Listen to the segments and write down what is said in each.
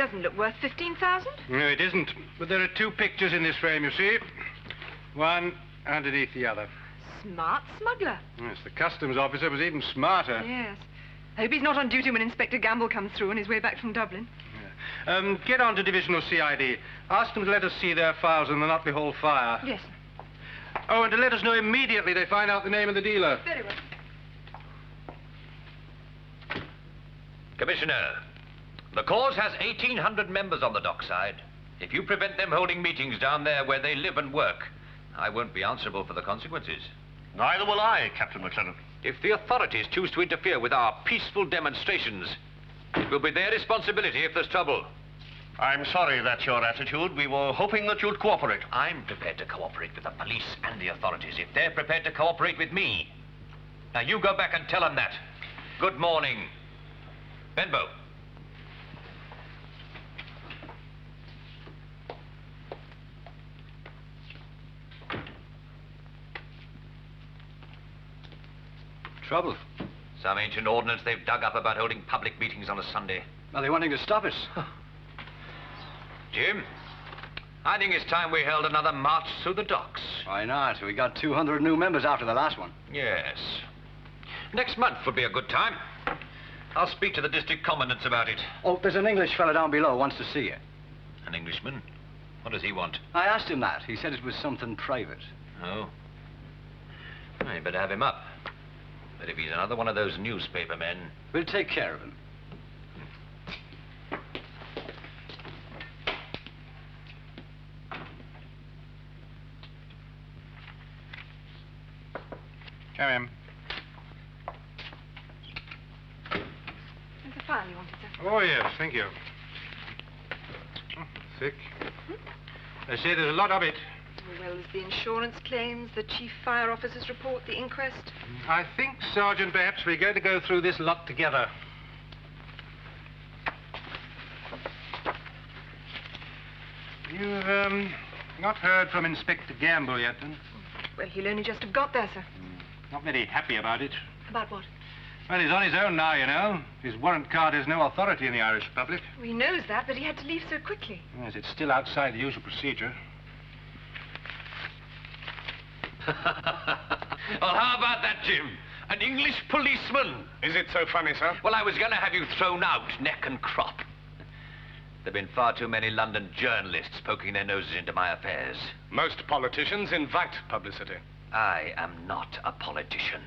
doesn't look worth 15,000. No, it isn't. But there are two pictures in this frame, you see. One underneath the other. Smart smuggler. Yes, the customs officer was even smarter. Yes. I hope he's not on duty when Inspector Gamble comes through on his way back from Dublin. Yeah. Get on to Divisional CID. Ask them to let us see their files on the Notley Hall fire. Yes, sir. Oh, and to let us know immediately they find out the name of the dealer. Very well. Commissioner, the cause has 1,800 members on the dockside. If you prevent them holding meetings down there where they live and work, I won't be answerable for the consequences. Neither will I, Captain McLennan. If the authorities choose to interfere with our peaceful demonstrations, it will be their responsibility if there's trouble. I'm sorry that's your attitude. We were hoping that you'd cooperate. I'm prepared to cooperate with the police and the authorities if they're prepared to cooperate with me. Now, you go back and tell them that. Good morning. Benbow. Trouble? Some ancient ordinance they've dug up about holding public meetings on a Sunday. Are they wanting to stop us? Jim, I think it's time we held another march through the docks. Why not? We got 200 new members after the last one. Yes. Next month would be a good time. I'll speak to the district commandants about it. Oh, there's an English fella down below who wants to see you. An Englishman? What does he want? I asked him that. He said it was something private. Oh. Well, you better have him up. But if he's another one of those newspaper men... We'll take care of him. Come in. There's a file you wanted, sir. Oh, yes, thank you. Oh, thick. They say there's a lot of it. As well as the insurance claims, the chief fire officer's report, the inquest. I think, Sergeant, perhaps we're going to go through this lot together. You've, not heard from Inspector Gamble yet, then? Well, he'll only just have got there, sir. Not very happy about it. About what? Well, he's on his own now, you know. His warrant card has no authority in the Irish public. Well, he knows that, but he had to leave so quickly. Yes, it's still outside the usual procedure. Well, how about that, Jim? An English policeman. Is it so funny, sir? Well, I was going to have you thrown out, neck and crop. There have been far too many London journalists poking their noses into my affairs. Most politicians invite publicity. I am not a politician.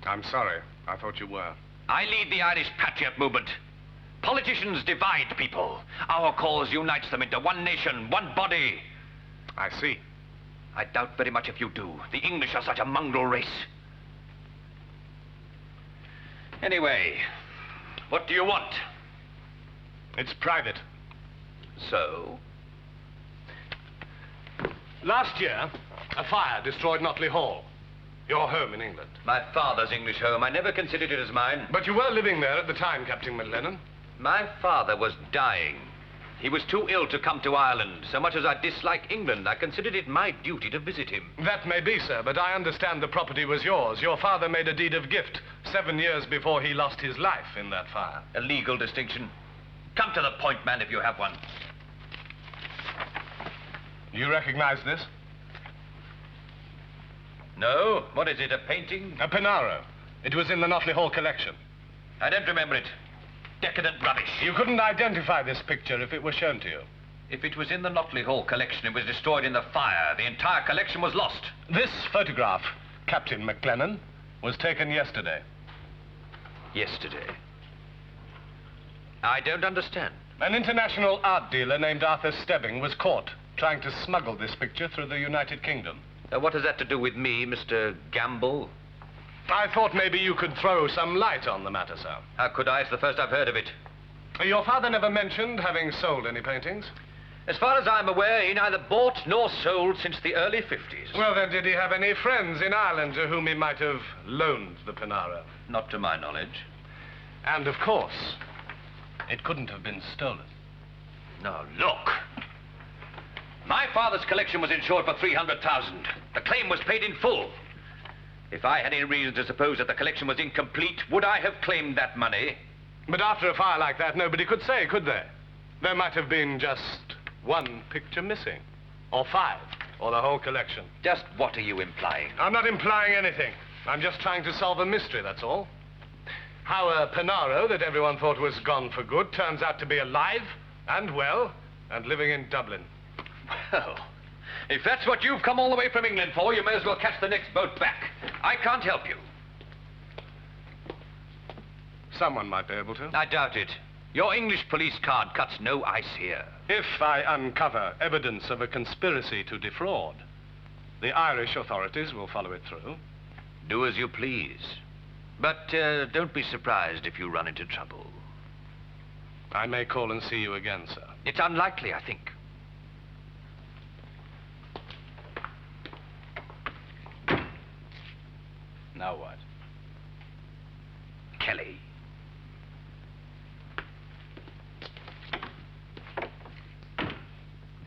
I'm sorry. I thought you were. I lead the Irish Patriot movement. Politicians divide people. Our cause unites them into one nation, one body. I see. I doubt very much if you do. The English are such a mongrel race. Anyway, what do you want? It's private. So? Last year, a fire destroyed Notley Hall. Your home in England. My father's English home. I never considered it as mine. But you were living there at the time, Captain McLennan. My father was dying. He was too ill to come to Ireland. So much as I dislike England, I considered it my duty to visit him. That may be, sir, but I understand the property was yours. Your father made a deed of gift 7 years before he lost his life in that fire. A legal distinction. Come to the point, man, if you have one. You recognize this? No? What is it, a painting? A Pinaro. It was in the Notley Hall collection. I don't remember it. Decadent rubbish. You couldn't identify this picture if it were shown to you. If it was in the Notley Hall collection, it was destroyed in the fire. The entire collection was lost. This photograph, Captain McLennan, was taken yesterday. Yesterday? I don't understand. An international art dealer named Arthur Stebbing was caught trying to smuggle this picture through the United Kingdom. What has that to do with me, Mr. Gamble? I thought maybe you could throw some light on the matter, sir. How could I? It's the first I've heard of it. Your father never mentioned having sold any paintings? As far as I'm aware, he neither bought nor sold since the early 50s. Well, then, did he have any friends in Ireland to whom he might have loaned the Pinaro? Not to my knowledge. And, of course, it couldn't have been stolen. Now, look. My father's collection was insured for $300,000. The claim was paid in full. If I had any reason to suppose that the collection was incomplete, would I have claimed that money? But after a fire like that, nobody could say, could they? There might have been just one picture missing. Or 5. Or the whole collection. Just what are you implying? I'm not implying anything. I'm just trying to solve a mystery, that's all. How a Panaro that everyone thought was gone for good turns out to be alive and well and living in Dublin. Well, if that's what you've come all the way from England for, you may as well catch the next boat back. I can't help you. Someone might be able to. I doubt it. Your English police card cuts no ice here. If I uncover evidence of a conspiracy to defraud, the Irish authorities will follow it through. Do as you please. But don't be surprised if you run into trouble. I may call and see you again, sir. It's unlikely, I think. Now what? Kelly.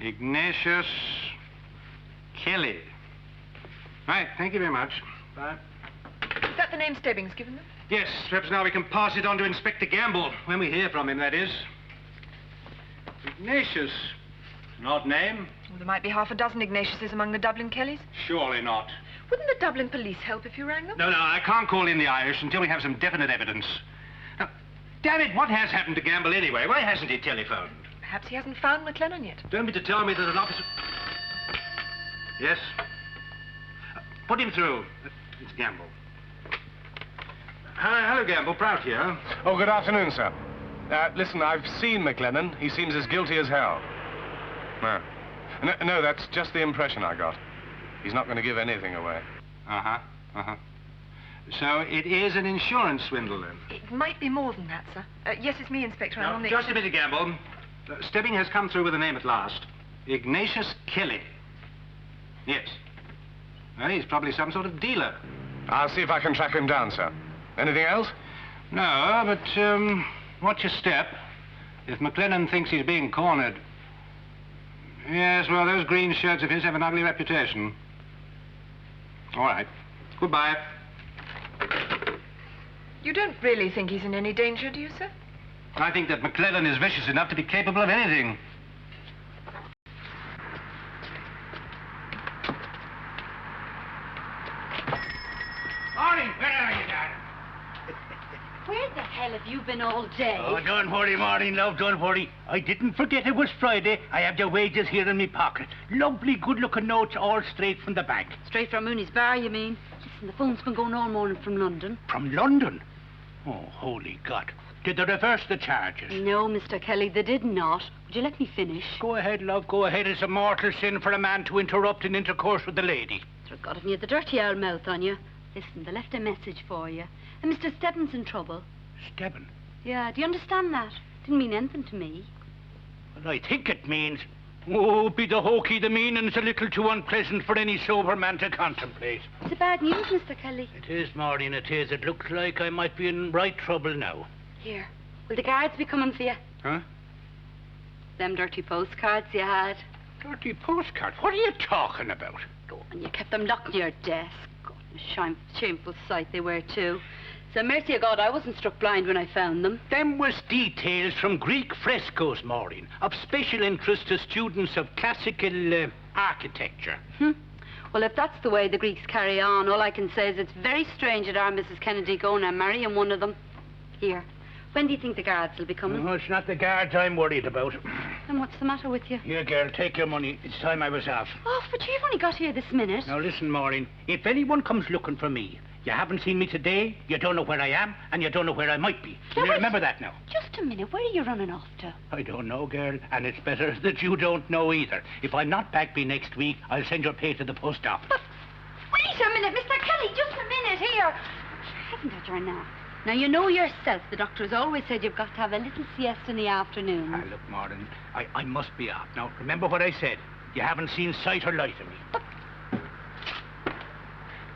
Ignatius Kelly. Right, thank you very much. Bye. Is that the name Stebbings given them? Yes, perhaps now we can pass it on to Inspector Gamble, when we hear from him, that is. Ignatius. An odd name. Well, there might be half a dozen Ignatiuses among the Dublin Kellys. Surely not. Wouldn't the Dublin police help if you rang them? No, I can't call in the Irish until we have some definite evidence. Now, damn it, what has happened to Gamble anyway? Why hasn't he telephoned? Perhaps he hasn't found McLennan yet. Don't mean to tell me that an officer... Yes? Put him through. It's Gamble. Hello, Gamble. Prout here. Oh, good afternoon, sir. Listen, I've seen McLennan. He seems as guilty as hell. No, that's just the impression I got. He's not going to give anything away. So it is an insurance swindle, then? It might be more than that, sir. Yes, it's me, Inspector. I'm on the... Just a minute, Gamble. Stebbing has come through with a name at last. Ignatius Kelly. Yes. Well, he's probably some sort of dealer. I'll see if I can track him down, sir. Anything else? No, but, watch your step. If McLennan thinks he's being cornered... Yes, well, those green shirts of his have an ugly reputation. All right. Goodbye. You don't really think he's in any danger, do you, sir? I think that McLennan is vicious enough to be capable of anything. Morning, where are you, darling? Where the hell have you been all day? Oh, don't worry, Maureen, love, don't worry. I didn't forget it was Friday. I have your wages here in my pocket. Lovely, good-looking notes, all straight from the bank. Straight from Mooney's bar, you mean? Listen, the phone's been going all morning from London. From London? Oh, holy God. Did they reverse the charges? No, Mr. Kelly, they did not. Would you let me finish? Go ahead, love, go ahead. It's a mortal sin for a man to interrupt an intercourse with a lady. Sir God, have you the dirty old mouth on you? Listen, they left a message for you. And Mr. Stebbins in trouble. Stebbin? Yeah, do you understand that? Didn't mean anything to me. Well, I think it means... Oh, be the hokey, the meaning's a little too unpleasant for any sober man to contemplate. It's a bad news, Mr. Kelly. It is, Maureen, it is. It looks like I might be in right trouble now. Here, will the guards be coming for you? Huh? Them dirty postcards you had. Dirty postcard? What are you talking about? Go on, you kept them locked in your desk. God, a shameful sight they were, too. So, mercy of God, I wasn't struck blind when I found them. Them was details from Greek frescoes, Maureen, of special interest to students of classical architecture. Well, if that's the way the Greeks carry on, all I can say is it's very strange that our Mrs. Kennedy going and marrying one of them. Here, when do you think the guards will be coming? No, it's not the guards I'm worried about. Then what's the matter with you? Here, girl, take your money. It's time I was off. Oh, but you've only got here this minute. Now, listen, Maureen, if anyone comes looking for me, you haven't seen me today, you don't know where I am, and you don't know where I might be. Will you remember that now? Just a minute, where are you running off to? I don't know, girl, and it's better that you don't know either. If I'm not back by next week, I'll send your pay to the post office. But wait a minute, Mr. Kelly, just a minute here. Haven't I your now? Now, you know yourself, the doctor has always said you've got to have a little siesta in the afternoon. Ah, look, Maureen, I must be off. Now, remember what I said. You haven't seen sight or light of me. But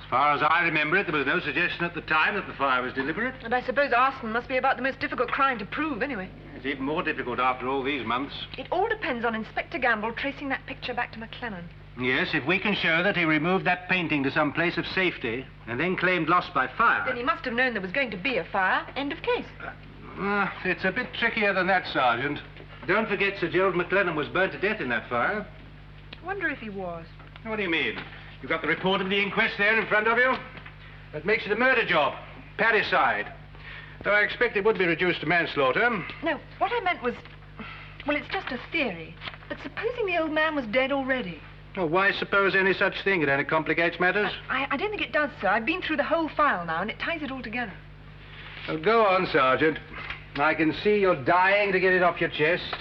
As far as I remember it, there was no suggestion at the time that the fire was deliberate. And I suppose arson must be about the most difficult crime to prove, anyway. It's even more difficult after all these months. It all depends on Inspector Gamble tracing that picture back to McLennan. Yes, if we can show that he removed that painting to some place of safety and then claimed loss by fire. Then he must have known there was going to be a fire. End of case. It's a bit trickier than that, Sergeant. Don't forget Sir Gerald McLennan was burnt to death in that fire. I wonder if he was. What do you mean? You got the report of the inquest there in front of you? That makes it a murder job. Parricide. Though I expect it would be reduced to manslaughter. No, what I meant was... Well, it's just a theory. But supposing the old man was dead already? Oh, why suppose any such thing? It only complicates matters. I don't think it does, sir. I've been through the whole file now, and it ties it all together. Well, go on, Sergeant. I can see you're dying to get it off your chest.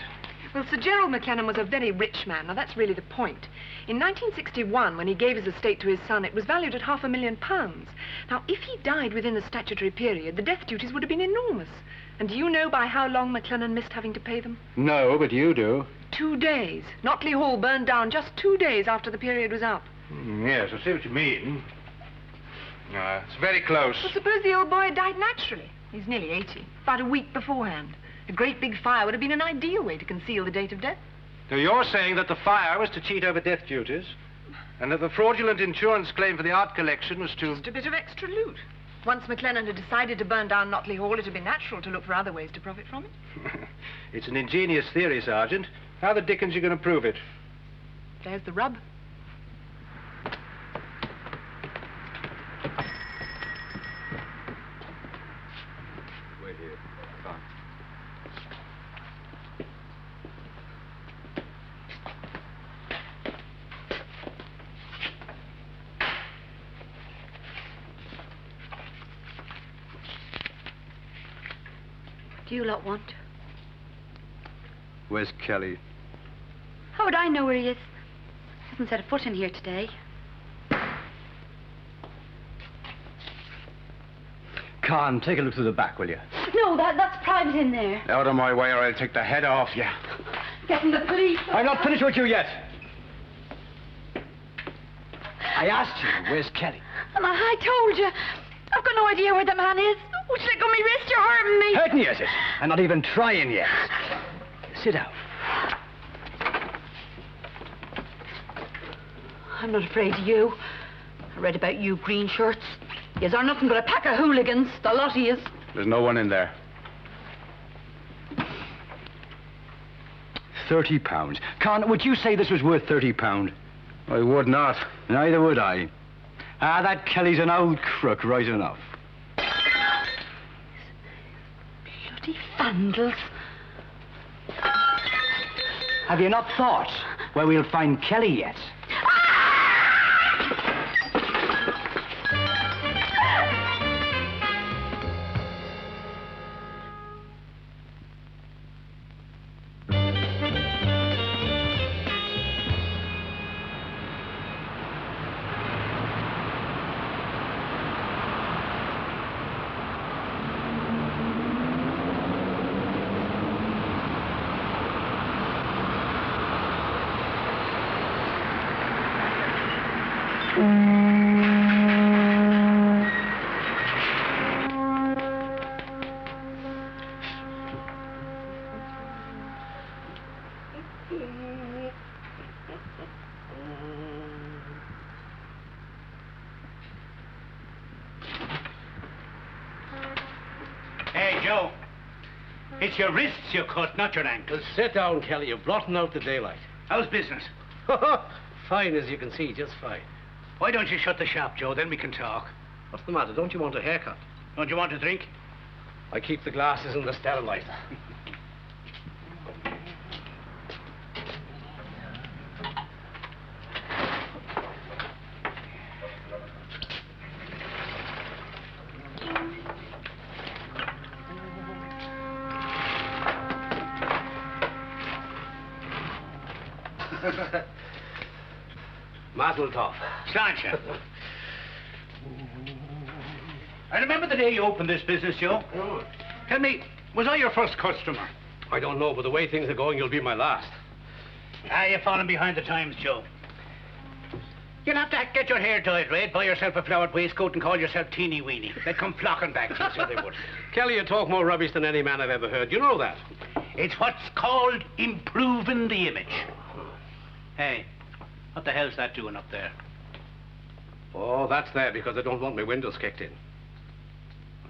Well, Sir Gerald McLennan was a very rich man. Now, that's really the point. In 1961, when he gave his estate to his son, it was valued at £500,000. Now, if he died within the statutory period, the death duties would have been enormous. And do you know by how long McLennan missed having to pay them? No, but you do. 2 days. Notley Hall burned down just 2 days after the period was up. Yes, I see what you mean. It's very close. Well, suppose the old boy had died naturally. He's nearly 80. About a week beforehand. A great big fire would have been an ideal way to conceal the date of death. So you're saying that the fire was to cheat over death duties, and that the fraudulent insurance claim for the art collection was to... Just a bit of extra loot. Once McLennan had decided to burn down Notley Hall, it had been natural to look for other ways to profit from it. It's an ingenious theory, Sergeant. How the dickens are you going to prove it? There's the rub. Wait here. Come on. What do you lot want? Where's Kelly? How would I know where he is? Hasn't set a foot in here today. Con, take a look through the back, will you? No, that's private in there. Out of my way or I'll take the head off you. Getting the police. I'm not finished with you yet. I asked you, where's Kelly? And I told you. I've got no idea where the man is. Would you let go of me wrist? You're hurting me. Hurting you, is it? I'm not even trying yet. Sit down. I'm not afraid of you. I read about you green shirts. Yous are nothing but a pack of hooligans, the lot of yous. There's no one in there. £30. Con, would you say this was worth £30? I would not. Neither would I. That Kelly's an old crook, right enough. Bloody vandals. Have you not thought where we'll find Kelly yet? Hey, Joe. It's your wrists you cut, not your ankles. Sit down, Kelly. You've blotting out the daylight. How's business? Fine, as you can see, just fine. Why don't you shut the shop, Joe? Then we can talk. What's the matter? Don't you want a haircut? Don't you want a drink? I keep the glasses in the sterilizer. Mazel tov. Sláinte. I remember the day you opened this business, Joe. Oh. Tell me, was I your first customer? I don't know, but the way things are going, you'll be my last. You're falling behind the times, Joe. You'll have to get your hair dyed red, buy yourself a flowered waistcoat and call yourself Teeny Weeny. They'd come flocking back to you, so they would. Kelly, you talk more rubbish than any man I've ever heard. You know that. It's what's called improving the image. Hey, what the hell's that doing up there? Oh, that's there because I don't want my windows kicked in.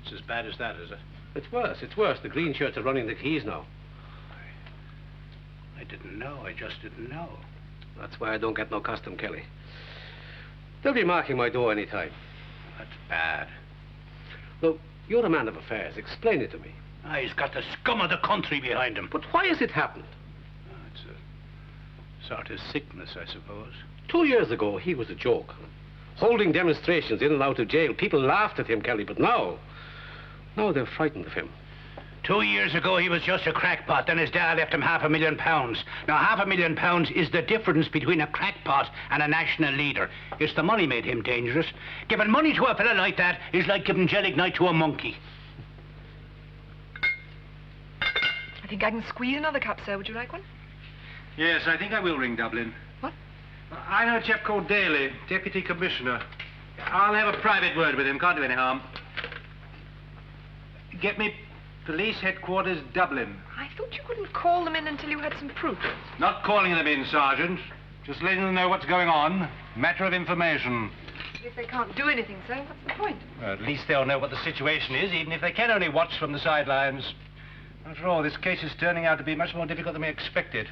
It's as bad as that, is it? It's worse, it's worse. The green shirts are running the keys now. I didn't know. I just didn't know. That's why I don't get no custom, Kelly. They'll be marking my door any time. That's bad. Look, you're a man of affairs. Explain it to me. He's got the scum of the country behind him. But why has it happened? It's a sort of sickness, I suppose. 2 years ago, he was a joke. Holding demonstrations in and out of jail. People laughed at him, Kelly, but now they're frightened of him. 2 years ago, he was just a crackpot. Then his dad left him £500,000. Now, £500,000 is the difference between a crackpot and a national leader. It's the money made him dangerous. Giving money to a fella like that is like giving gelignite to a monkey. I think I can squeeze another cup, sir. Would you like one? Yes, I think I will ring Dublin. What? I know a chap called Daly, Deputy Commissioner. I'll have a private word with him. Can't do any harm. Get me Police Headquarters, Dublin. I thought you couldn't call them in until you had some proof. Not calling them in, Sergeant. Just letting them know what's going on. Matter of information. If they can't do anything, sir, what's the point? Well, at least they'll know what the situation is, even if they can only watch from the sidelines. After all, this case is turning out to be much more difficult than we expected.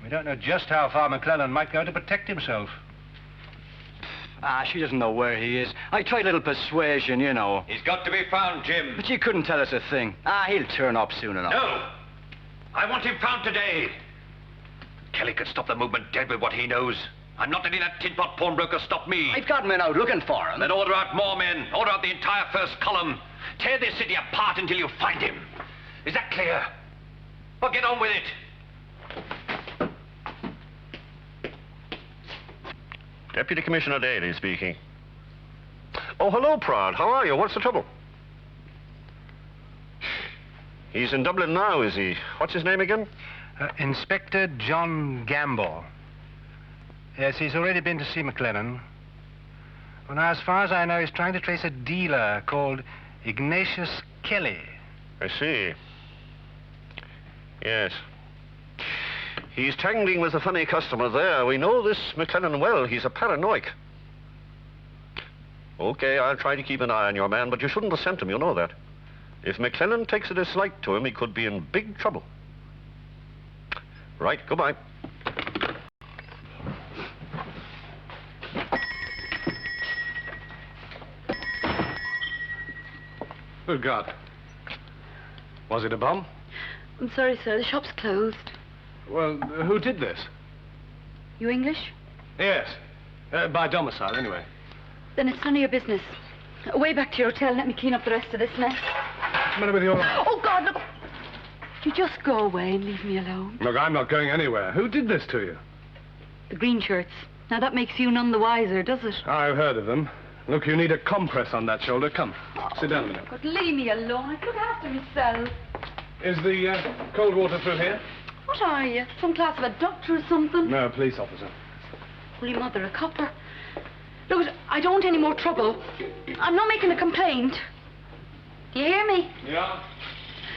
We don't know just how far McClellan might go to protect himself. She doesn't know where he is. I tried a little persuasion, you know. He's got to be found, Jim. But she couldn't tell us a thing. He'll turn up soon enough. No! I want him found today. Kelly could stop the movement dead with what he knows. I'm not letting that tin pot pawnbroker stop me. I've got men out looking for him. Then order out more men. Order out the entire first column. Tear this city apart until you find him. Is that clear? Well, get on with it. Deputy Commissioner Daly speaking. Oh, hello, Prod. How are you? What's the trouble? He's in Dublin now, is he? What's his name again? Inspector John Gamble. Yes, he's already been to see McClellan. Well, now, as far as I know, he's trying to trace a dealer called Ignatius Kelly. I see. Yes. He's tangling with a funny customer there. We know this McClellan well. He's a paranoic. Okay, I'll try to keep an eye on your man, but you shouldn't have sent him, you know that. If McClellan takes a dislike to him, he could be in big trouble. Right, goodbye. Good God. Was it a bomb? I'm sorry, sir. The shop's closed. Well, who did this? You English? Yes. By domicile, anyway. Then it's none of your business. Away back to your hotel and let me clean up the rest of this mess. What's the matter with your... Oh, God, look. You just go away and leave me alone. Look, I'm not going anywhere. Who did this to you? The green shirts. Now, that makes you none the wiser, does it? I've heard of them. Look, you need a compress on that shoulder. Come, sit down a minute. God, leave me alone. I can look after myself. Is the cold water through here? What are you? Some class of a doctor or something? No, police officer. Holy Mother, a copper. Look, I don't want any more trouble. I'm not making a complaint. Do you hear me? Yeah?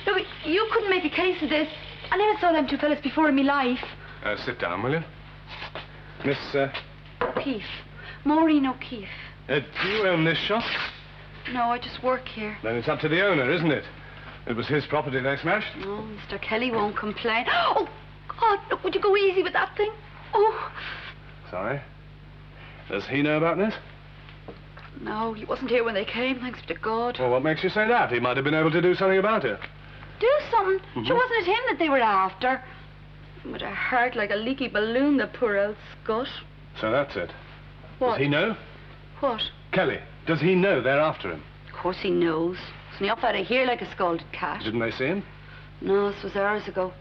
Look, you couldn't make a case of this. I never saw them two fellas before in my life. Sit down, will you? Miss, O'Keefe. Maureen O'Keefe. do you own this shop? No, I just work here. Then it's up to the owner, isn't it? It was his property they smashed. Oh, Mr. Kelly won't complain. Oh, God, look, would you go easy with that thing? Oh. Sorry. Does he know about this? No, he wasn't here when they came, thanks be to God. Well, what makes you say that? He might have been able to do something about it. Do something? Sure, wasn't it him that they were after? With a heart like a leaky balloon, the poor old scut. So that's it. What? Does he know? What? Kelly, does he know they're after him? Of course he knows. Isn't he up out of here like a scalded cat? Didn't they see him? No, this was hours ago.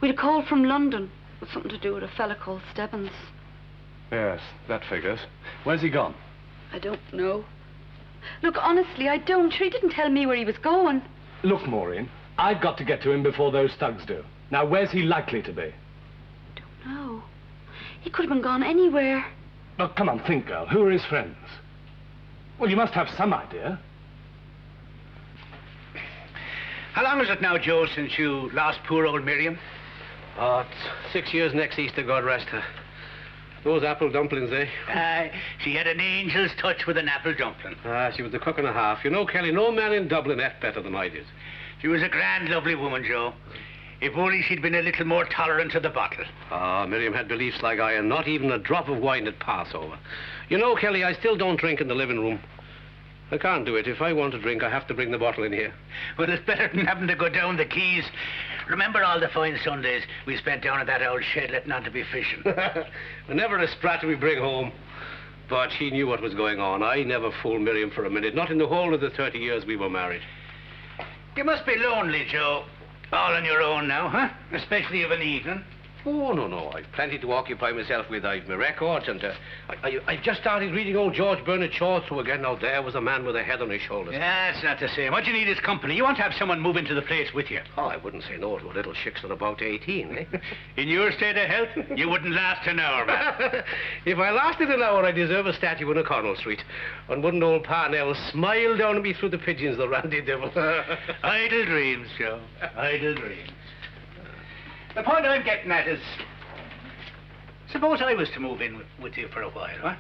We had a call from London with something to do with a fella called Stebbins. Yes, that figures. Where's he gone? I don't know. Look, honestly, I don't. Sure, he didn't tell me where he was going. Look, Maureen, I've got to get to him before those thugs do. Now, where's he likely to be? Don't know. He could have been gone anywhere. Look, come on, think, girl. Who are his friends? Well, you must have some idea. How long is it now, Joe, since you lost poor old Miriam? Oh, it's 6 years next Easter, God rest her. Those apple dumplings, eh? She had an angel's touch with an apple dumpling. She was the cook and a half. You know, Kelly, no man in Dublin ate better than I did. She was a grand, lovely woman, Joe. If only she'd been a little more tolerant of the bottle. Ah, Miriam had beliefs like iron, not even a drop of wine at Passover. You know, Kelly, I still don't drink in the living room. I can't do it. If I want to drink, I have to bring the bottle in here. Well, it's better than having to go down the quays. Remember all the fine Sundays we spent down at that old shed letting on to be fishing? Never a sprat we bring home. But she knew what was going on. I never fooled Miriam for a minute, not in the whole of the 30 years we were married. You must be lonely, Joe. All on your own now, huh? Especially of an evening. Oh, no. I've plenty to occupy myself with. I've my records, and I've just started reading old George Bernard Shaw through again. Now, there was a man with a head on his shoulders. Yeah, it's not the same. What you need is company. You want to have someone move into the place with you. Oh, I wouldn't say no to a little shixter about 18, eh? In your state of health, you wouldn't last an hour, man. If I lasted an hour, I deserve a statue in O'Connell Street. And wouldn't old Parnell smile down at me through the pigeons, the randy devil? Idle dreams, Joe. Idle dreams. The point I'm getting at is, suppose I was to move in with you for a while, huh?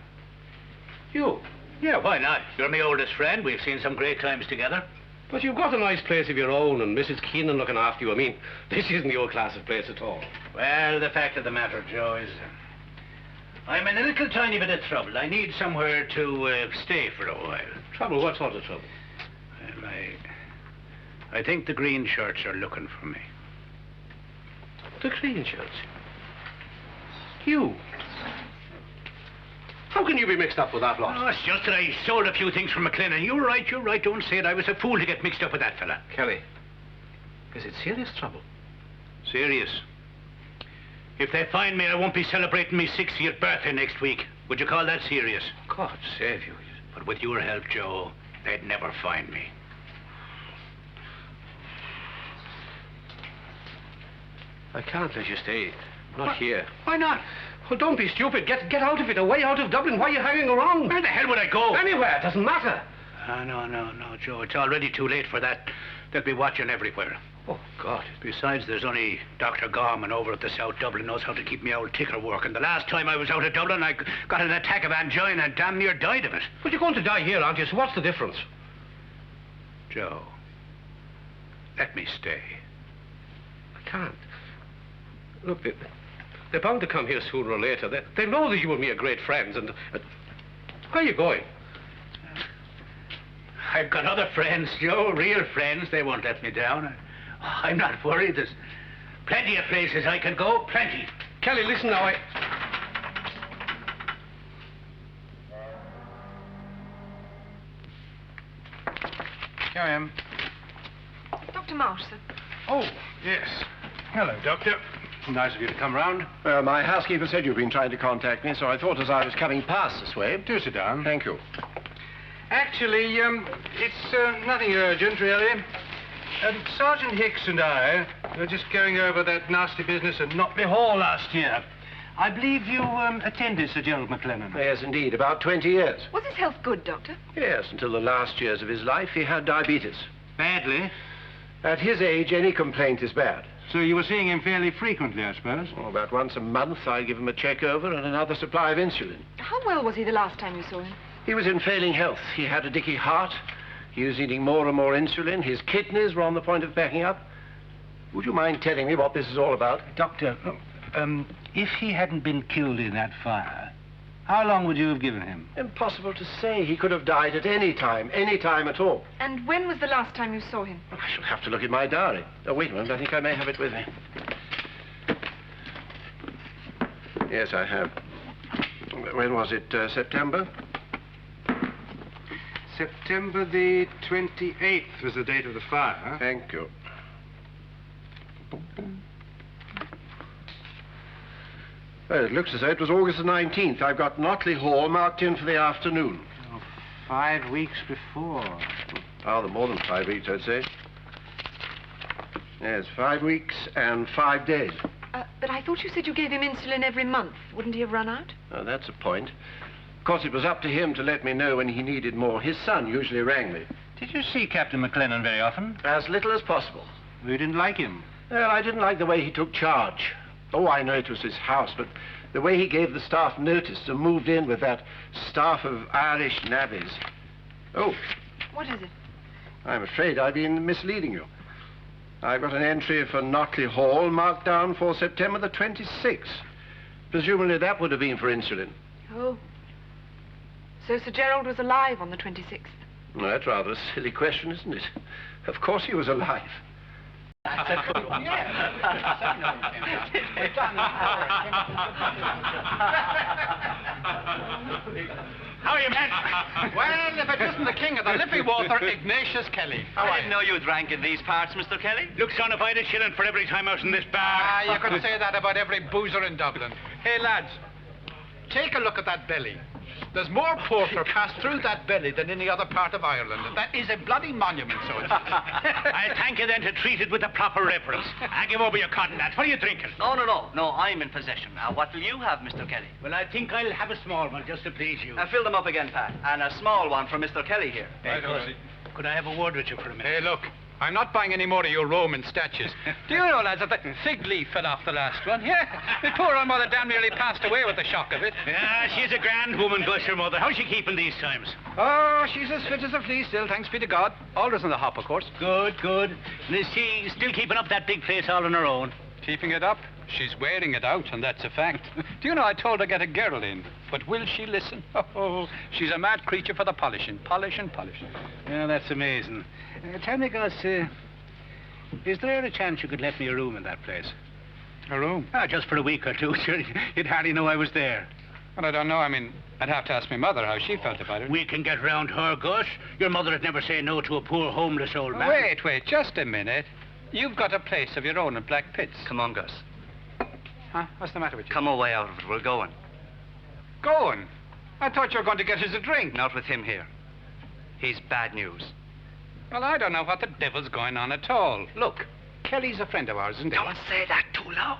You? Yeah, why not? You're my oldest friend. We've seen some great times together. But you've got a nice place of your own, and Mrs. Keenan looking after you. I mean, this isn't your class of place at all. Well, the fact of the matter, Joe, is I'm in a little tiny bit of trouble. I need somewhere to stay for a while. Trouble? What sort of trouble? Well, I think the green shirts are looking for me. The green shirts? You? How can you be mixed up with that lot? Oh, it's just that I sold a few things from McLennan. You're right. Don't say it. I was a fool to get mixed up with that fella. Kelly, is it serious trouble? Serious. If they find me, I won't be celebrating my 60th birthday next week. Would you call that serious? God save you. But with your help, Joe, they'd never find me. I can't let you stay. Not here. Why not? Well, don't be stupid. Get out of it, away out of Dublin. Why are you hanging around? Where the hell would I go? Anywhere. It doesn't matter. No, Joe. It's already too late for that. They'll be watching everywhere. Oh, God. Besides, there's only Dr. Gorman over at the South Dublin knows how to keep me old ticker working. The last time I was out of Dublin, I got an attack of angina and damn near died of it. But you're going to die here, aren't you? So what's the difference? Joe, let me stay. I can't. Look, they're bound to come here sooner or later. They know that you and me are great friends, and where are you going? I've got other friends, Joe, real friends. They won't let me down. I'm not worried. There's plenty of places I can go, plenty. Kelly, listen now, Here I am. Dr. Marsh, sir. Oh, yes. Hello, Doctor. Nice of you to come round. My housekeeper said you've been trying to contact me, so I thought as I was coming past this way... Do sit down. Thank you. Actually, it's nothing urgent, really. Sergeant Hicks and I were just going over that nasty business at Notley Hall last year. I believe you attended Sir Gerald McLennan. Yes, indeed, about 20 years. Was his health good, Doctor? Yes, until the last years of his life, he had diabetes. Badly. At his age, any complaint is bad. So you were seeing him fairly frequently, I suppose? Oh, about once a month, I give him a check over and another supply of insulin. How well was he the last time you saw him? He was in failing health. He had a dicky heart. He was eating more and more insulin. His kidneys were on the point of backing up. Would you mind telling me what this is all about? Doctor, if he hadn't been killed in that fire, how long would you have given him? Impossible to say. He could have died at any time at all. And when was the last time you saw him? I shall have to look at my diary. Oh, wait a minute. I think I may have it with me. Yes, I have. When was it? September? September the 28th was the date of the fire. Thank you. Well, it looks as though it was August the 19th. I've got Notley Hall marked in for the afternoon. Oh, 5 weeks before. Rather more than 5 weeks, I'd say. Yes, 5 weeks and 5 days. But I thought you said you gave him insulin every month. Wouldn't he have run out? Oh, that's a point. Of course, it was up to him to let me know when he needed more. His son usually rang me. Did you see Captain McLennan very often? As little as possible. You didn't like him? Well, I didn't like the way he took charge. Oh, I know it was his house, but the way he gave the staff notice and moved in with that staff of Irish navvies. Oh. What is it? I'm afraid I've been misleading you. I've got an entry for Notley Hall marked down for September the 26th. Presumably that would have been for insulin. Oh. So Sir Gerald was alive on the 26th? Well, that's rather a silly question, isn't it? Of course he was alive. That's a good one. How are you, men? Well, if it isn't the king of the liffey water, Ignatius Kelly. I didn't know you drank in these parts, Mr. Kelly. Look, son, if I had a shilling for every time I was in this bar... Ah, you could say that about every boozer in Dublin. Hey, lads, take a look at that belly. There's more porter passed through that belly than any other part of Ireland. That is a bloody monument, so it is. I thank you then to treat it with the proper reverence. I give over your cotton, lads. What are you drinking? No, I'm in possession. What will you have, Mr. Kelly? Well, I think I'll have a small one, just to please you. Fill them up again, Pat. And a small one for Mr. Kelly here. Hey, could I have a word with you for a minute? Hey, look, I'm not buying any more of your Roman statues. Do you know, lads, that the fig leaf fell off the last one? Yeah, my poor old mother damn nearly passed away with the shock of it. Yeah, she's a grand woman, bless her mother. How's she keeping these times? Oh, she's as fit as a flea still, thanks be to God. Always in the hop, of course. Good, good. And is she still keeping up that big face all on her own? Keeping it up? She's wearing it out, and that's a fact. Do you know, I told her to get a girl in, but will she listen? Oh, she's a mad creature for the polishing. Polish and polish. Yeah, that's amazing. Tell me, Gus, is there a chance you could let me a room in that place? A room? Ah, just for a week or two. Sure, you'd hardly know I was there. Well, I don't know. I mean, I'd have to ask my mother how she felt about it. We can get round her, Gus. Your mother would never say no to a poor, homeless old man. Wait, just a minute. You've got a place of your own in Black Pits. Come on, Gus. Huh? What's the matter with you? Come away out of it. We're going. Going? I thought you were going to get us a drink. Not with him here. He's bad news. Well, I don't know what the devil's going on at all. Look, Kelly's a friend of ours, isn't he? Don't say that too loud.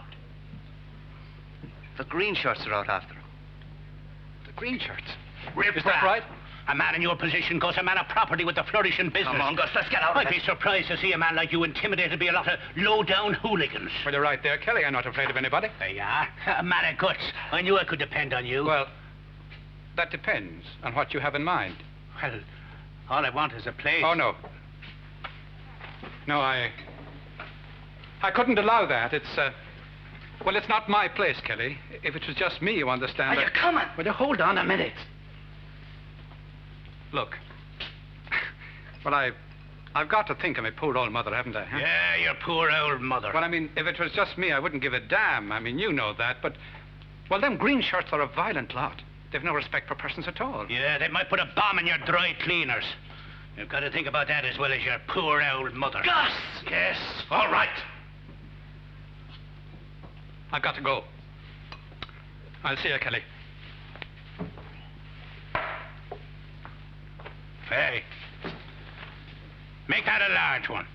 The green shirts are out after him. The green shirts? Is that right? A man in your position, Gus, a man of property with a flourishing business. Come on, Gus, let's get out of I'd be surprised to see a man like you intimidated by a lot of low-down hooligans. Well, you're right there, Kelly. I'm not afraid of anybody. There you are. A man of guts. I knew I could depend on you. Well, that depends on what you have in mind. Well, all I want is a place. Oh, no. No, I couldn't allow that. Well, it's not my place, Kelly. If it was just me, you understand. Are you coming? Well, hold on a minute. Look. Well, I've got to think of my poor old mother, haven't I? Huh? Yeah, your poor old mother. Well, I mean, if it was just me, I wouldn't give a damn. I mean, you know that, but... Well, them green shirts are a violent lot. They've no respect for persons at all. Yeah, they might put a bomb in your dry cleaners. You've got to think about that as well as your poor old mother. Gus! Yes, all right. I've got to go. I'll see you, Kelly. Hey, make that a large one.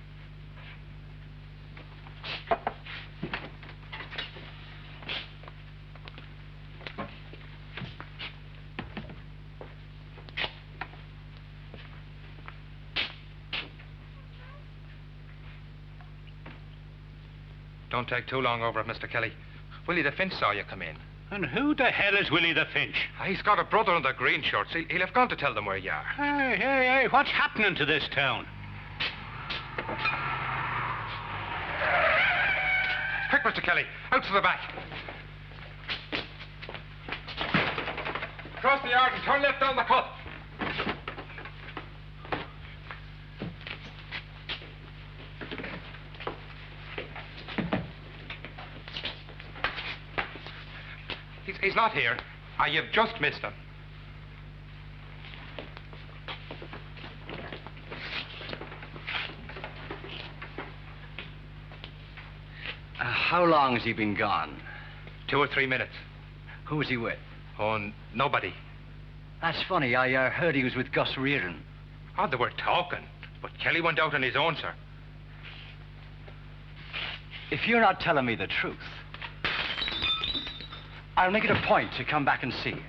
Don't take too long over it, Mr. Kelly. Willie the Finch saw you come in. And who the hell is Willie the Finch? He's got a brother in the green shirts. He'll have gone to tell them where you are. Hey, what's happening to this town? Quick, Mr. Kelly, out to the back. Cross the yard and turn left down the cut. He's not here. You've just missed him. How long has he been gone? 2 or 3 minutes. Who was he with? Oh, nobody. That's funny. I heard he was with Gus Reardon. Oh, they were talking. But Kelly went out on his own, sir. If you're not telling me the truth, I'll make it a point to come back and see you.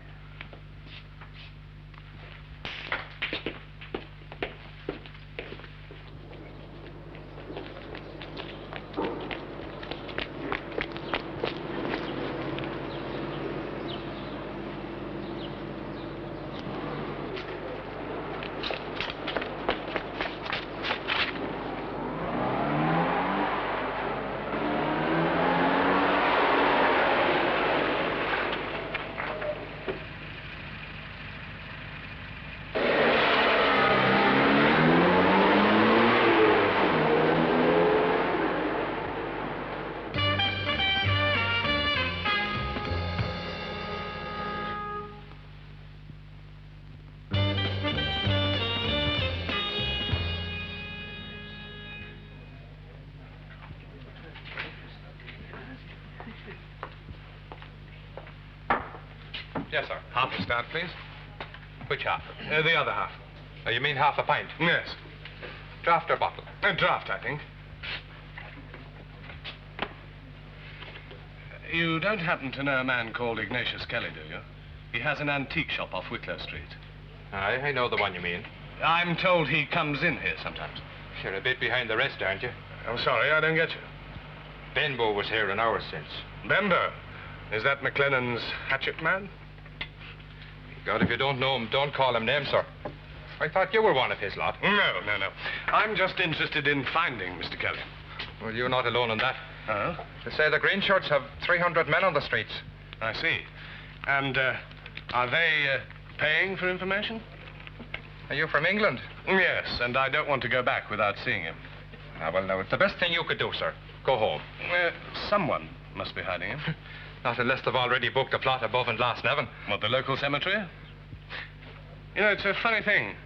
Yes, sir. Half a stout, please. Which half? The other half. You mean half a pint? Yes. Draft or bottle? A draft, I think. You don't happen to know a man called Ignatius Kelly, do you? He has an antique shop off Wicklow Street. I know the one you mean. I'm told he comes in here sometimes. You're a bit behind the rest, aren't you? I'm sorry, I don't get you. Benbow was here an hour since. Benbow? Is that McLennan's hatchet man? God, if you don't know him, don't call him names, sir. I thought you were one of his lot. No. I'm just interested in finding Mr. Kelly. Well, you're not alone in that. Oh? They say the green shirts have 300 men on the streets. I see. And, are they, paying for information? Are you from England? Yes, and I don't want to go back without seeing him. Well, now, it's the best thing you could do, sir. Go home. Someone must be hiding him. Not unless they've already booked a plot above in Glasnevin. What, the local cemetery? You know, it's a funny thing.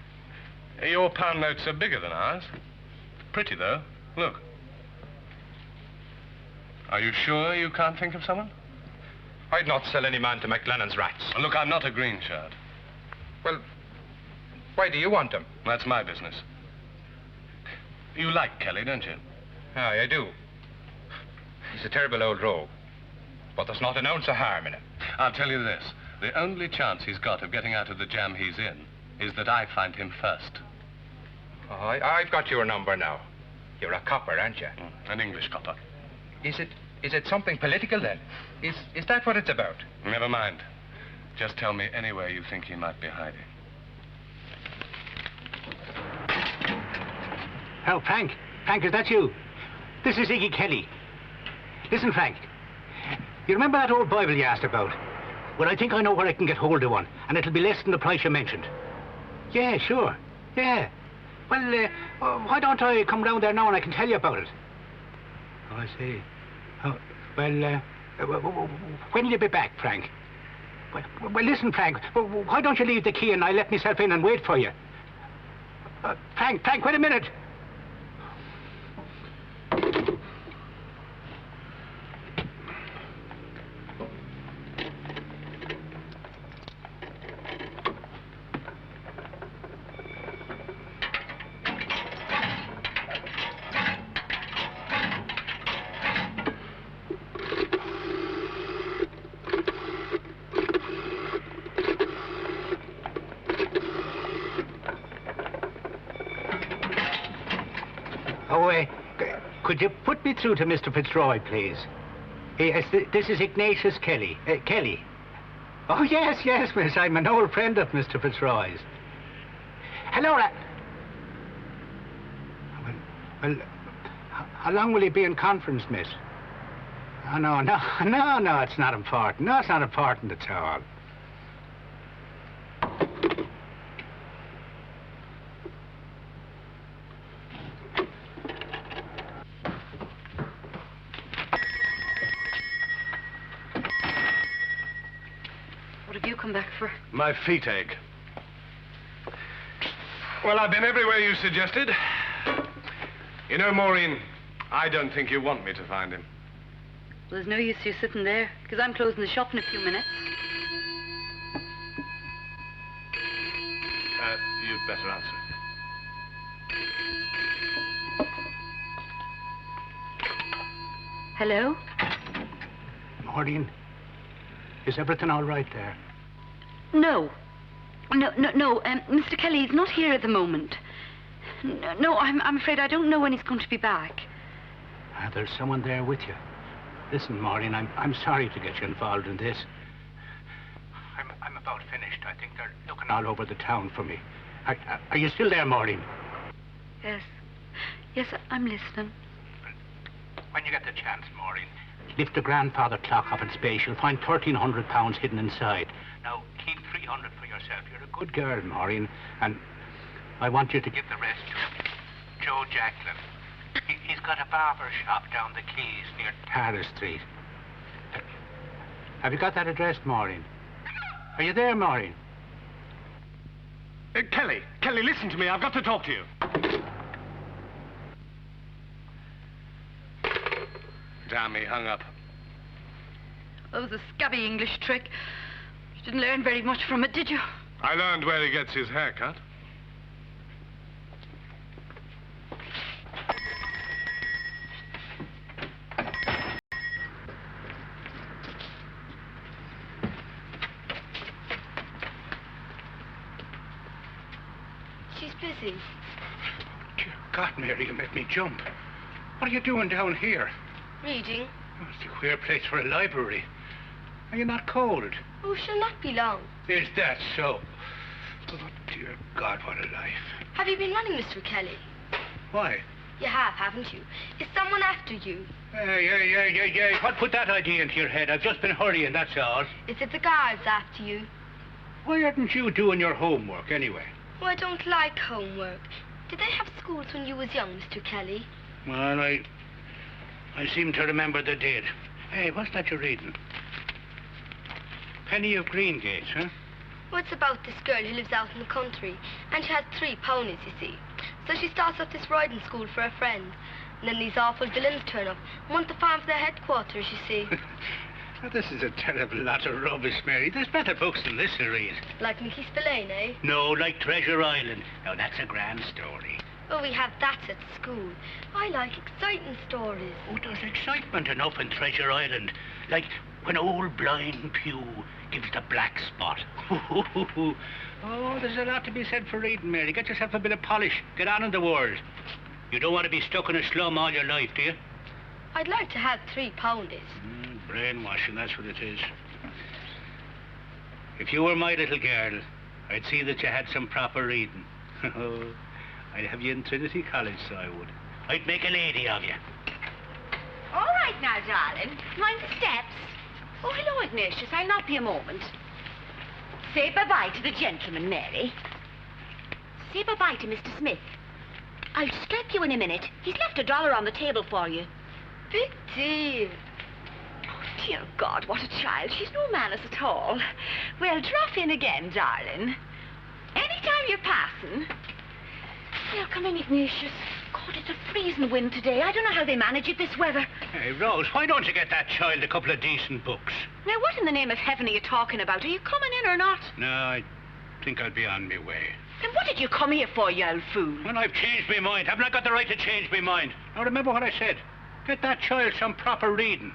Your pound notes are bigger than ours. Pretty, though. Look. Are you sure you can't think of someone? I'd not sell any man to McLennan's rats. Look, I'm not a green shirt. Well, why do you want him? That's my business. You like Kelly, don't you? Aye, I do. He's a terrible old rogue. But there's not an ounce of harm in him. I'll tell you this. The only chance he's got of getting out of the jam he's in is that I find him first. Oh, I've got your number now. You're a copper, aren't you? An English copper. Is it something political, then? Is that what it's about? Never mind. Just tell me anywhere you think he might be hiding. Oh, Frank. Frank, is that you? This is Iggy Kelly. Listen, Frank. You remember that old Bible you asked about? Well, I think I know where I can get hold of one, and it'll be less than the price you mentioned. Yeah, sure. Yeah. Well, why don't I come round there now and I can tell you about it? Oh, I see. Oh, well, when will you be back, Frank? Well, listen, Frank, why don't you leave the key and I let myself in and wait for you? Frank, wait a minute. Could you put me through to Mr. Fitzroy, please? Yes, this is Ignatius Kelly. Kelly. Oh, yes, miss. I'm an old friend of Mr. Fitzroy's. Hello, Well, how long will he be in conference, miss? Oh, no, it's not important. No, it's not important at all. Come back for? My feet ache. Well, I've been everywhere you suggested. You know, Maureen, I don't think you want me to find him. Well, there's no use you sitting there, because I'm closing the shop in a few minutes. You'd better answer. Hello? Maureen, is everything all right there? No. Mr. Kelly, he's not here at the moment. No, I'm afraid I don't know when he's going to be back. There's someone there with you. Listen, Maureen, I'm sorry to get you involved in this. I'm about finished. I think they're looking all over the town for me. Are you still there, Maureen? Yes, I'm listening. When you get the chance, Maureen, lift the grandfather clock up in space. You'll find £1,300 hidden inside. Now, keep 300 for yourself. You're a good girl, Maureen, and I want you to give the rest to Joe Jacklin. He's got a barber shop down the quays near Tara Street. Have you got that address, Maureen? Are you there, Maureen? Kelly, listen to me. I've got to talk to you. Damn, he hung up. That was a scabby English trick. You didn't learn very much from it, did you? I learned where he gets his hair cut. She's busy. Dear God, Mary, you made me jump. What are you doing down here? Reading. Oh, it's a queer place for a library. Are you not cold? Oh, she'll not be long. Is that so? Oh, dear God, what a life. Have you been running, Mr. Kelly? Why? You have, haven't you? Is someone after you? Hey. What put that idea into your head? I've just been hurrying, that's all. Is it the guards after you? Why aren't you doing your homework, anyway? Oh, I don't like homework. Did they have schools when you was young, Mr. Kelly? Well, I seem to remember they did. Hey, what's that you're reading? Penny of Greengates, huh? Well, it's about this girl who lives out in the country, and she has 3 ponies, you see. So she starts up this riding school for her friend. And then these awful villains turn up and want the farm for their headquarters, you see. Now, this is a terrible lot of rubbish, Mary. There's better books than this to read. Like Mickey Spillane, eh? No, like Treasure Island. Now, that's a grand story. Oh, we have that at school. I like exciting stories. Oh, there's excitement enough in Treasure Island. Like when old blind Pew gives the black spot. Oh, there's a lot to be said for reading, Mary. Get yourself a bit of polish. Get on in the world. You don't want to be stuck in a slum all your life, do you? I'd like to have 3 ponies. Brainwashing, that's what it is. If you were my little girl, I'd see that you had some proper reading. I'd have you in Trinity College, so I would. I'd make a lady of you. All right now, darling. Mind the steps. Oh, hello, Ignatius. I'll not be a moment. Say bye-bye to the gentleman, Mary. Say bye-bye to Mr. Smith. I'll strap you in a minute. He's left $1 on the table for you. Big deal. Oh, dear God, what a child. She's no manners at all. Well, drop in again, darling. Anytime you're passing. Now, come in, Ignatius. God, it's a freezing wind today. I don't know how they manage it this weather. Hey, Rose, why don't you get that child a couple of decent books? Now, what in the name of heaven are you talking about? Are you coming in or not? No, I think I'll be on my way. Then what did you come here for, you old fool? Well, I've changed my mind. Haven't I got the right to change my mind? Now, remember what I said. Get that child some proper reading.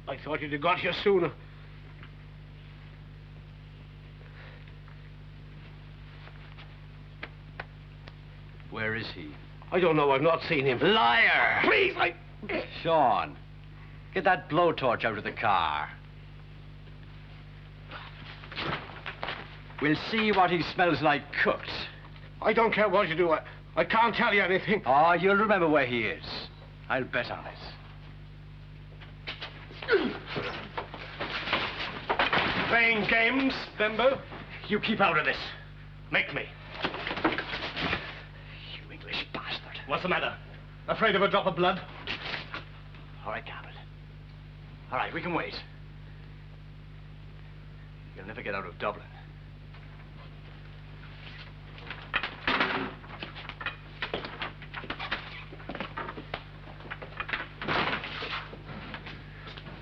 I thought you'd have got here sooner. Where is he? I don't know. I've not seen him. Liar! Please, Sean, get that blowtorch out of the car. We'll see what he smells like cooked. I don't care what you do. I can't tell you anything. Oh, you'll remember where he is. I'll bet on it. Playing games, Bembo? You keep out of this. Make me. You English bastard. What's the matter? Afraid of a drop of blood? All right, Gambit. All right, we can wait. You'll never get out of Dublin.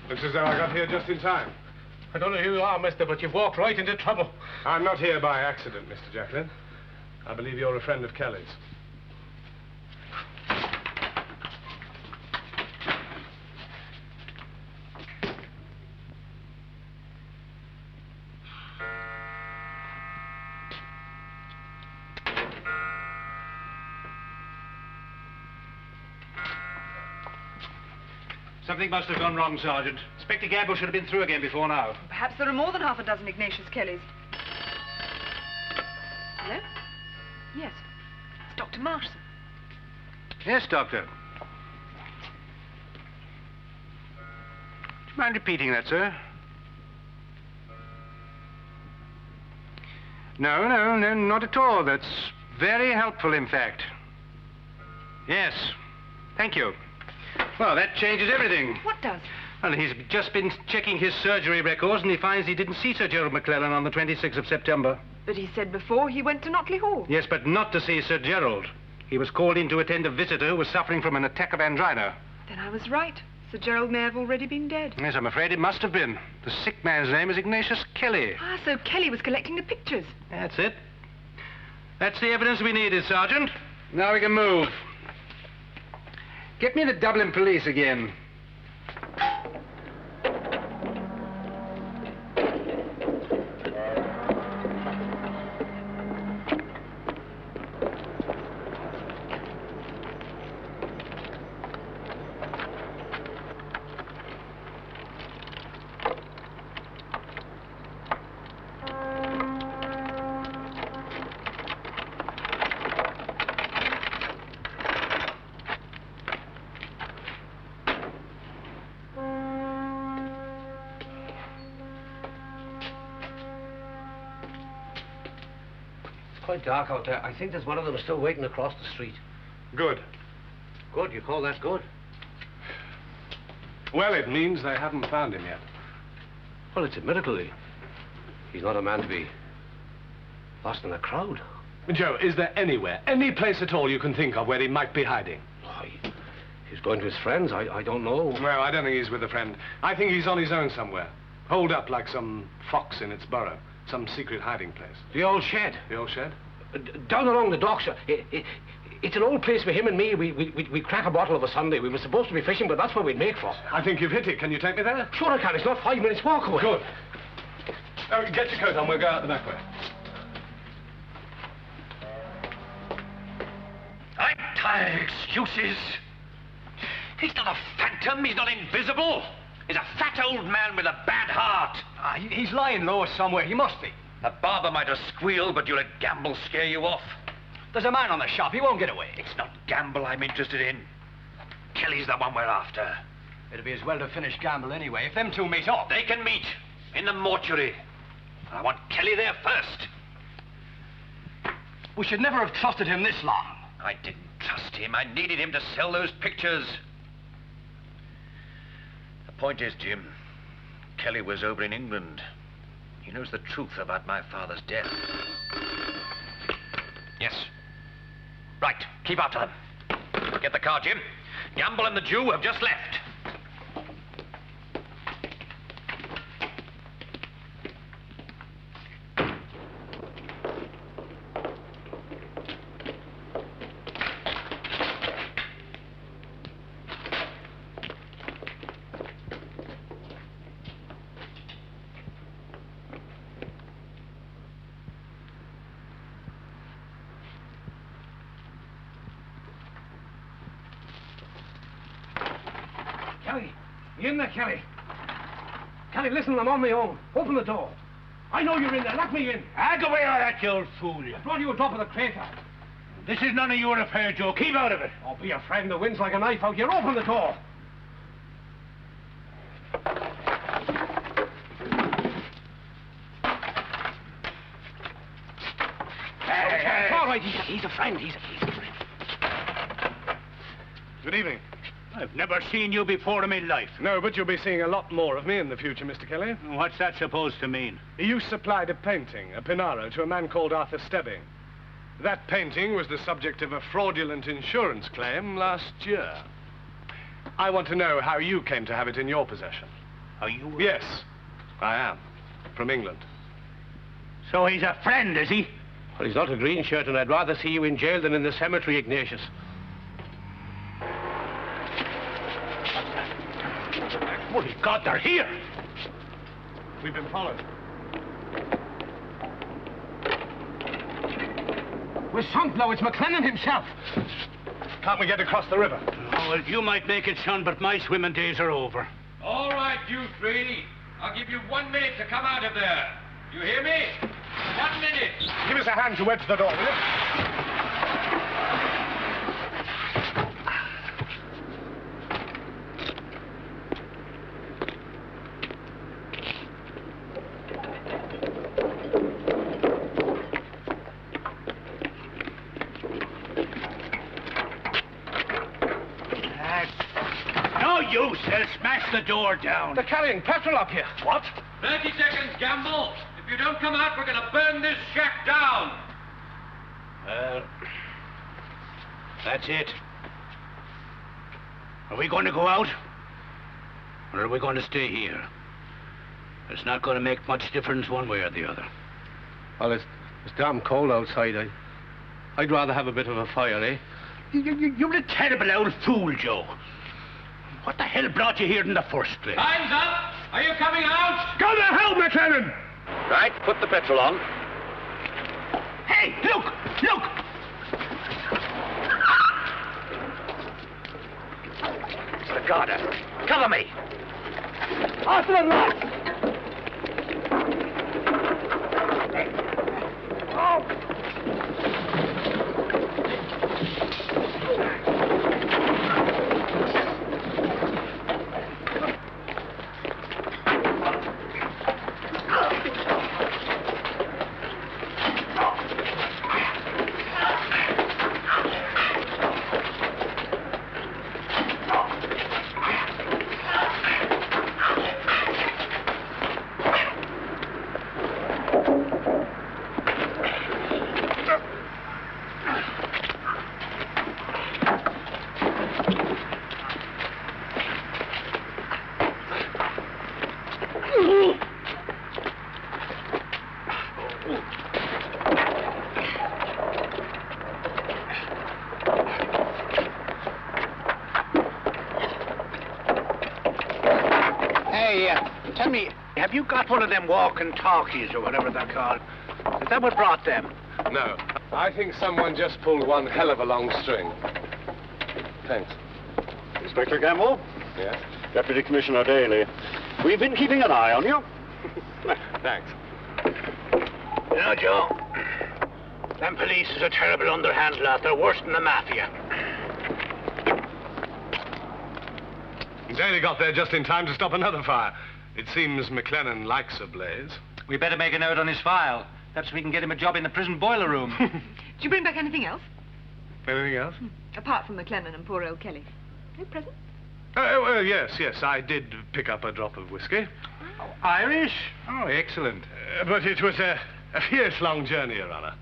Looks as though I got here just in time. I don't know who you are, mister, but you've walked right into trouble. I'm not here by accident, Mr. Jacklin. I believe you're a friend of Kelly's. Something must have gone wrong, Sergeant. Inspector Gamble should have been through again before now. Perhaps there are more than half a dozen Ignatius Kellys. Hello? Yes. It's Dr. Marshall. Yes, Doctor. Do you mind repeating that, sir? No, not at all. That's very helpful, in fact. Yes. Thank you. Well, that changes everything. What does? Well, he's just been checking his surgery records, and he finds he didn't see Sir Gerald McClellan on the 26th of September. But he said before he went to Notley Hall. Yes, but not to see Sir Gerald. He was called in to attend a visitor who was suffering from an attack of angina. Then I was right. Sir Gerald may have already been dead. Yes, I'm afraid it must have been. The sick man's name is Ignatius Kelly. Ah, so Kelly was collecting the pictures. That's it. That's the evidence we needed, Sergeant. Now we can move. Get me the Dublin police again. Quite dark out there. I think there's one of them still waiting across the street. Good. Good? You call that good? Well, it means they haven't found him yet. Well, it's a miracle. He's not a man to be lost in a crowd. Joe, is there anywhere, any place at all you can think of where he might be hiding? He's going to his friends. I don't know. Well, I don't think he's with a friend. I think he's on his own somewhere. Holed up like some fox in its burrow. Some secret hiding place. The old shed. The old shed? Down along the docks. It's an old place for him and me. We crack a bottle of a Sunday. We were supposed to be fishing, but that's what we'd make for. I think you've hit it. Can you take me there? Sure I can. It's not 5 minutes walk away. Good. Oh, get your coat on. We'll go out the back way. I'm tired of excuses. He's not a phantom. He's not invisible. He's a fat old man with a bad heart. He's lying low somewhere. He must be. A barber might have squealed, but you let Gamble scare you off. There's a man on the shop. He won't get away. It's not Gamble I'm interested in. Kelly's the one we're after. It'd be as well to finish Gamble anyway. If them two meet up. They can meet in the mortuary. I want Kelly there first. We should never have trusted him this long. I didn't trust him. I needed him to sell those pictures. The point is, Jim, Kelly was over in England. He knows the truth about my father's death. Yes. Right. Keep after them. Get the car, Jim. Gamble and the Jew have just left. Kelly, you in there, Kelly? Kelly, listen, I'm on my own. Open the door. I know you're in there. Let me in. Go away with that, you old fool. I brought you a drop of the crater. This is none of your affair, Joe. Keep out of it. Oh, be a friend. The wind's like a knife out here. Open the door. It's all right. He's a friend. He's a friend. Good evening. I've never seen you before in my life. No, but you'll be seeing a lot more of me in the future, Mr. Kelly. What's that supposed to mean? You supplied a painting, a Pinaro, to a man called Arthur Stebbing. That painting was the subject of a fraudulent insurance claim last year. I want to know how you came to have it in your possession. Are you? Yes, I am. From England. So he's a friend, is he? Well, he's not a green shirt, and I'd rather see you in jail than in the cemetery, Ignatius. Holy God, they're here! We've been followed. We're sunk now. It's McLennan himself. Can't we get across the river? Oh, well, you might make it, son, but my swimming days are over. All right, you three. I'll give you 1 minute to come out of there. You hear me? 1 minute. Give us a hand to wedge the door, will you? No use. They'll smash the door down. They're carrying petrol up here. What? 30 seconds, Gamble. If If you don't come out, we're going to burn this shack down. That's it. Are we going to go out? Or are we going to stay here? It's not going to make much difference one way or the other. Well, it's damn cold outside. I'd rather have a bit of a fire, eh? You're a terrible old fool, Joe. What the hell brought you here in the first place? Time's up. Are you coming out? Go to hell, McLennan! Right, put the petrol on. Hey, look! Look! Sagada, cover me! After the lights! Tell me, have you got one of them walkie-talkies or whatever they're called? Is that what brought them? No. I think someone just pulled one hell of a long string. Thanks. Inspector Gamble? Yes? Deputy Commissioner Daly. We've been keeping an eye on you. Thanks. You know, Joe, them police is a terrible underhand lot. They're worse than the mafia. Daly got there just in time to stop another fire. It seems McLennan likes a blaze. We better make a note on his file. Perhaps we can get him a job in the prison boiler room. Did you bring back anything else? Anything else? Apart from McLennan and poor old Kelly. No present? Well, yes, I did pick up a drop of whiskey. Irish? Oh, excellent. But it was a fierce long journey, Your Honor.